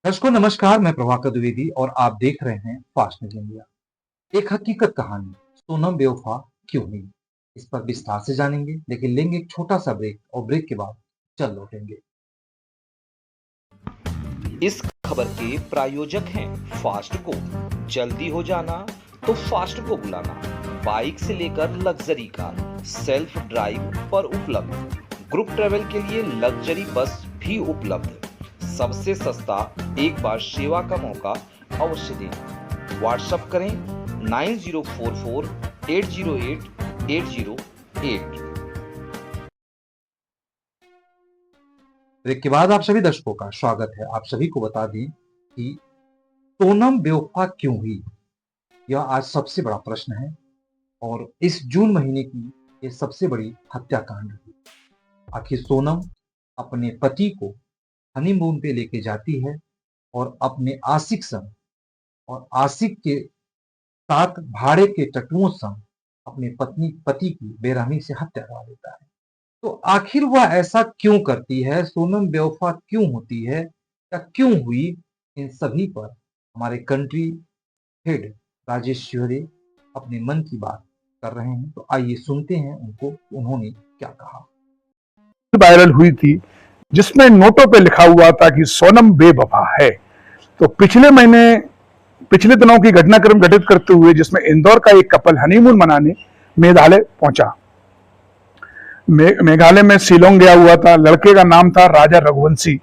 दर्शकों नमस्कार, मैं प्रभाकर द्विवेदी और आप देख रहे हैं फास्ट न्यूज इंडिया। एक हकीकत कहानी, सोनम बेवफा क्यों हुई, इस पर विस्तार से जानेंगे, लेकिन लेंगे एक छोटा सा ब्रेक और ब्रेक के बाद चल लौटेंगे। इस खबर के प्रायोजक हैं फास्ट को। जल्दी हो जाना तो फास्ट को बुलाना। बाइक से लेकर लग्जरी कार, सेल्फ ड्राइव पर उपलब्ध। ग्रुप ट्रेवल के लिए लग्जरी बस भी उपलब्ध। सबसे सस्ता एक बार सेवा का मौका अवश्य दें। व्हाट्सएप करें 9044808808। ब्रेक के बाद आप सभी दर्शकों का स्वागत है। आप सभी को बता दें कि सोनम बेवफा क्यों हुई, यह आज सबसे बड़ा प्रश्न है और इस जून महीने की ये सबसे बड़ी हत्याकांड हुई। आखिर सोनम अपने पति को हनीमून पे लेके जाती है और अपने आशिक संग और आशिक के साथ भाड़े के टटुओं संग अपने पति की बेरहमी से हत्या करा देता है। तो आखिर वह ऐसा क्यों करती है, सोनम बेवफा क्यों होती है या क्यों हुई, इन सभी पर हमारे कंट्री हेड राजेश श्योरे अपने मन की बात कर रहे हैं। तो आइए सुनते हैं उन्होंने क्या कहा। वायरल हुई थी जिसमें नोटों पे लिखा हुआ था कि सोनम बेवफा है। तो पिछले दिनों की घटनाक्रम घटित करते हुए जिसमें इंदौर का एक कपल हनीमून मनाने मेघालय पहुंचा। मेघालय में शिलोंग गया हुआ था। लड़के का नाम था राजा रघुवंशी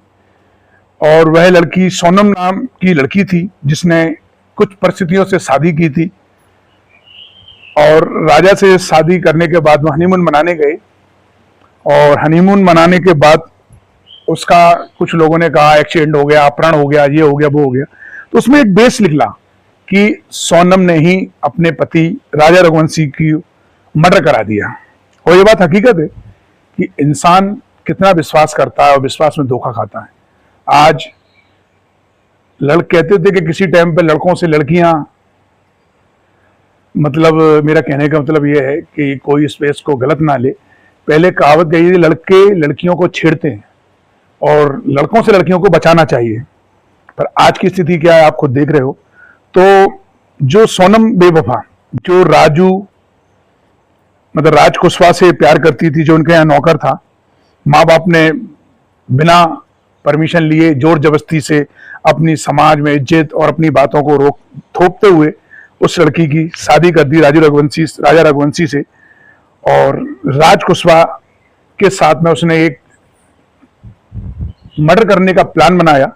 और वह लड़की सोनम नाम की लड़की थी जिसने कुछ परिस्थितियों से शादी की थी और राजा से शादी करने के बाद वो हनीमून मनाने गए और हनीमून मनाने के बाद उसका कुछ लोगों ने कहा एक्सीडेंट हो गया, अपहरण हो गया, ये हो गया, वो हो गया। तो उसमें एक बेस निकला कि सोनम ने ही अपने पति राजा रघुवंशी की मर्डर करा दिया। और ये बात हकीकत है कि इंसान कितना विश्वास करता है और विश्वास में धोखा खाता है। आज कहते थे कि किसी टाइम पे लड़कों से लड़कियां, मतलब मेरा कहने का मतलब ये है कि कोई स्पेस को गलत ना ले। पहले कहावत कही थी, लड़के लड़कियों को छेड़ते हैं और लड़कों से लड़कियों को बचाना चाहिए। पर आज की स्थिति क्या है आप खुद देख रहे हो। तो जो सोनम बेवफा, जो राज कुशवाहा से प्यार करती थी, जो उनके यहाँ नौकर था, माँ बाप ने बिना परमिशन लिए जोर जबरदस्ती से अपनी समाज में इज्जत और अपनी बातों को थोपते हुए उस लड़की की शादी कर दी राजा रघुवंशी से। और राज कुशवाहा के साथ में उसने एक मर्डर करने का प्लान बनाया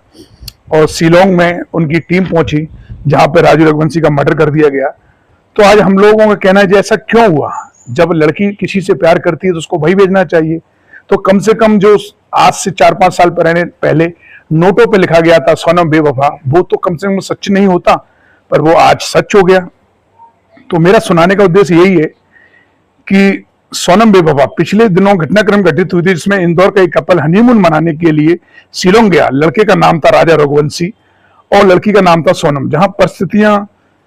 और शिलोंग में उनकी टीम पहुंची जहां पर राजू रघुवंशी का मर्डर कर दिया गया। तो आज हम लोगों का कहना है कि ऐसा क्यों हुआ। जब लड़की किसी से प्यार करती है तो उसको वही भेजना चाहिए। तो कम से कम जो आज से 4-5 साल पहले नोटों पे लिखा गया था सोनम बेवफा, वो तो कम से कम सच नहीं होता, पर वो आज सच हो गया। तो मेरा सुनाने का उद्देश्य यही है कि सोनम बेवफा पिछले दिनों घटनाक्रम घटित हुई थी जिसमें इंदौर का एक कपल हनीमून मनाने के लिए शिलोंग गया। लड़के का नाम था राजा रघुवंशी और लड़की का नाम था सोनम। जहां परिस्थितियां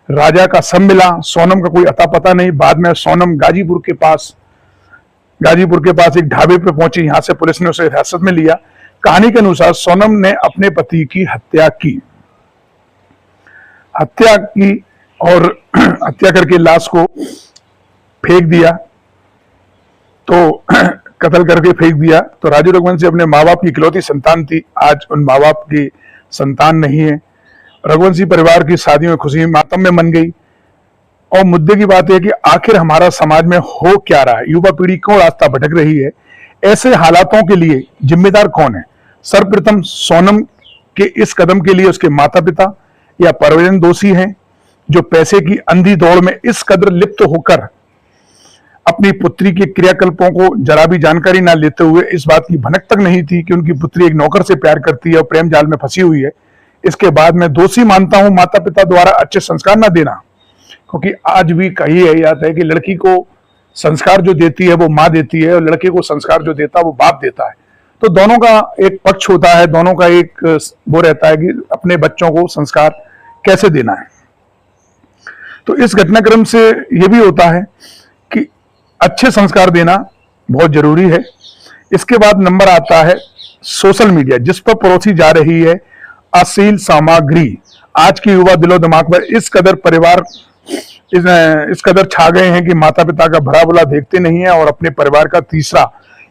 राजा का सब मिला, सोनम का कोई अता पता नहीं। बाद में सोनम गाजीपुर के पास एक ढाबे पे पहुंची। यहां से पुलिस ने उसे हिरासत में लिया। कहानी के अनुसार सोनम ने अपने पति की हत्या की और हत्या करके लाश को फेंक दिया। तो कत्ल करके फेंक दिया। तो राजू रघुवंशी अपने माँ बाप की इकलौती संतान थी। आज उन माँ बाप की संतान नहीं है। रघुवंशी परिवार की शादी में खुशी मातम में मन गई। और मुद्दे की बात है कि आखिर हमारा समाज में हो क्या रहा है, युवा पीढ़ी क्यों रास्ता भटक रही है, ऐसे हालातों के लिए जिम्मेदार कौन है। सर्वप्रथम सोनम के इस कदम के लिए उसके माता पिता या परिवार दोषी हैं, जो पैसे की अंधी दौड़ में इस कदर लिप्त होकर अपनी पुत्री के क्रियाकल्पों को जरा भी जानकारी ना लेते हुए इस बात की भनक तक नहीं थी कि उनकी पुत्री एक नौकर से प्यार करती है और प्रेम जाल में फंसी हुई है। इसके बाद मैं दोषी मानता हूं माता पिता द्वारा अच्छे संस्कार ना देना, क्योंकि आज भी कही यही आता है कि लड़की को संस्कार जो देती है वो माँ देती है और लड़के को संस्कार जो देता है वो बाप देता है। तो दोनों का एक पक्ष होता है, दोनों का एक वो रहता है कि अपने बच्चों को संस्कार कैसे देना है। तो इस घटनाक्रम से यह भी होता है कि अच्छे संस्कार देना बहुत जरूरी है। इसके बाद नंबर आता है सोशल मीडिया, जिस पर परोसी जा रही है अश्लील सामग्री आज के युवा दिलो दिमाग पर इस कदर इस कदर छा गए हैं कि माता पिता का भला बुरा देखते नहीं है और अपने परिवार का तीसरा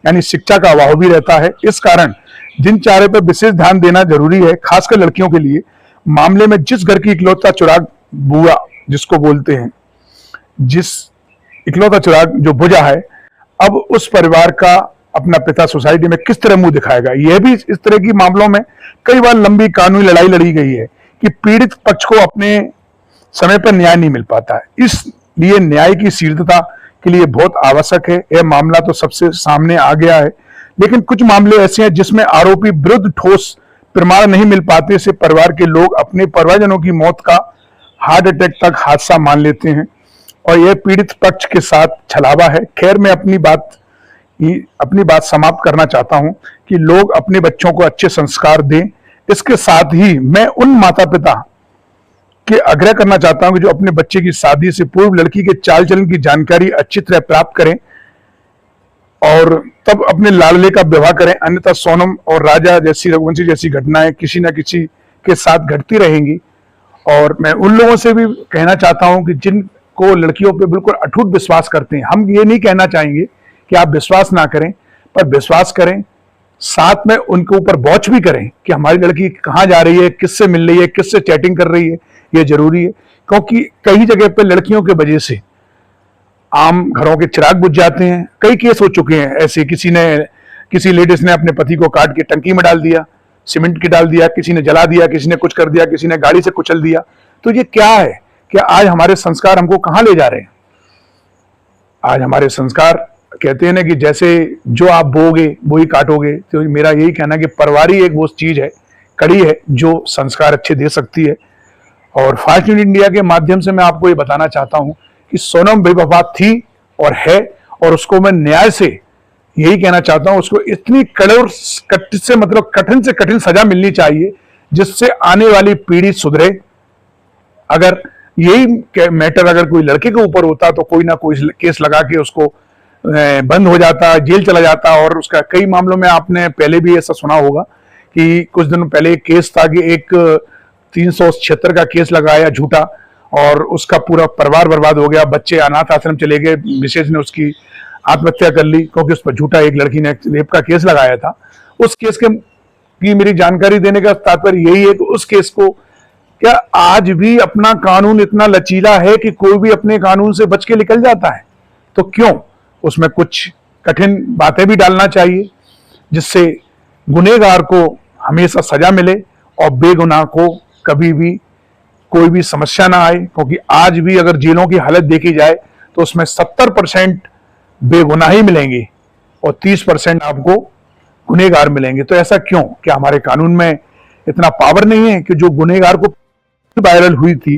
यानी शिक्षा का अभाव भी रहता है। इस कारण दिनचर्या पर विशेष ध्यान देना जरूरी है, खासकर लड़कियों के लिए। मामले में जिस घर की इकलौता चिराग बुआ जिसको बोलते हैं, जिस इकलौता चिराग जो बुझा है, अब उस परिवार का अपना पिता सोसाइटी में किस तरह मुंह दिखाएगा। यह भी इस तरह की मामलों में कई बार लंबी कानूनी लड़ाई लड़ी गई है कि पीड़ित पक्ष को अपने समय पर न्याय नहीं मिल पाता है। इसलिए न्याय की शीघ्रता के लिए बहुत आवश्यक है। यह मामला तो सबसे सामने आ गया है, लेकिन कुछ मामले ऐसे हैं जिसमें आरोपी विरुद्ध ठोस प्रमाण नहीं मिल पाते से परिवार के लोग अपने परिवारजनों की मौत का हार्ट अटैक तक हादसा मान लेते हैं और यह पीड़ित पक्ष के साथ छलावा है। खैर, मैं अपनी बात समाप्त करना चाहता हूं कि लोग अपने बच्चों को अच्छे संस्कार दें। इसके साथ ही मैं उन माता पिता के आग्रह करना चाहता हूं कि जो अपने बच्चे की शादी से पूर्व लड़की के चाल चलन की जानकारी अच्छी तरह प्राप्त करें और तब अपने लाडले का विवाह करें, अन्यथा सोनम और राजा जैसी, रघुवंशी जैसी घटनाएं किसी न किसी के साथ घटती रहेंगी। और मैं उन लोगों से भी कहना चाहता हूं कि जिनको लड़कियों पे बिल्कुल अटूट विश्वास करते हैं, हम ये नहीं कहना चाहेंगे कि आप विश्वास ना करें, पर विश्वास करें, साथ में उनके ऊपर वॉच भी करें कि हमारी लड़की कहाँ जा रही है, किससे मिल रही है, किससे चैटिंग कर रही है। ये जरूरी है, क्योंकि कई जगह पे लड़कियों के वजह से आम घरों के चिराग बुझ जाते हैं। कई केस हो चुके हैं ऐसे, किसी लेडीज ने अपने पति को काट के टंकी में डाल दिया, सीमेंट की डाल दिया, किसी ने जला दिया, किसी ने कुछ कर दिया, किसी ने गाड़ी से कुचल दिया। तो ये क्या है कि आज हमारे संस्कार हमको कहां ले जा रहे हैं। आज हमारे संस्कार कहते हैं ना कि जैसे जो आप बोगे वो ही काटोगे। तो मेरा यही कहना है कि परिवार ही एक वो चीज है, कड़ी है, जो संस्कार अच्छे दे सकती है। और फास्ट न्यूज इंडिया के माध्यम से मैं आपको ये बताना चाहता हूं कि सोनम बेवफा थी और है, और उसको मैं न्याय से यही कहना चाहता हूं, उसको इतनी कठिन से कठिन सजा मिलनी चाहिए जिससे आने वाली पीढ़ी सुधरे। अगर यही मैटर अगर कोई लड़के के ऊपर होता तो कोई ना कोई केस लगा के उसको बंद हो जाता, जेल चला जाता। और उसका कई मामलों में आपने पहले भी ऐसा सुना होगा कि कुछ दिन पहले एक केस था कि एक 376 का केस लगाया झूठा, और उसका पूरा परिवार बर्बाद हो गया, बच्चे अनाथ आश्रम चले गए, मिसेज ने उसकी आत्महत्या कर ली क्योंकि उस पर झूठा एक लड़की ने रेप का केस लगाया था। उस केस की मेरी जानकारी देने का तात्पर्य यही है कि उस केस को क्या आज भी अपना कानून इतना लचीला है कि कोई भी अपने कानून से बच के निकल जाता है। तो क्यों उसमें कुछ कठिन बातें भी डालना चाहिए जिससे गुनहगार को हमेशा सजा मिले और बेगुनाह को कभी भी कोई भी समस्या ना आए। क्योंकि आज भी अगर जेलों की हालत देखी जाए तो उसमें 70% बेगुनाही मिलेंगे और 30% आपको गुनहगार मिलेंगे। तो ऐसा क्यों? क्या हमारे कानून में इतना पावर नहीं है कि जो गुनहगार को वायरल हुई थी